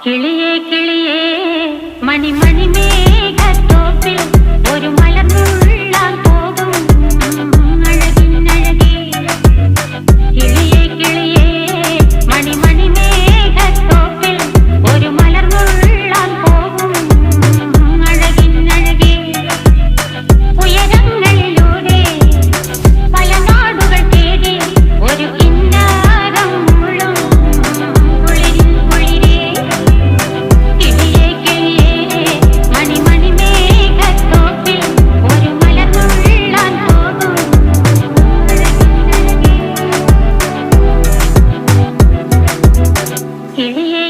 കിളിയേ കിളിയേ മണിമണി മേഘത്തോപ്പിൽ ഒരു മലർന്നുള്ളാൻ പോകും അഴകിനഴകേ. കിളിയേ കിളിയേ മണിമണി മേഘത്തോപ്പിൽ ഒരു മലർന്നുള്ളാൻ പോകും അഴകിനഴകേ. ഉയരങ്ങളിലൂടെ പല നാടുകൾ തേടി ഒരു കിന്നാരം മുള്ളും കുളിരിൻ കുളിരേ. കിളിയേ കിളിയേ മണിമണി മേഘത്തോപ്പിൽ ഒരു മലർന്നുള്ളാൻ പോകും അഴകിനഴകേ. കിളിയേ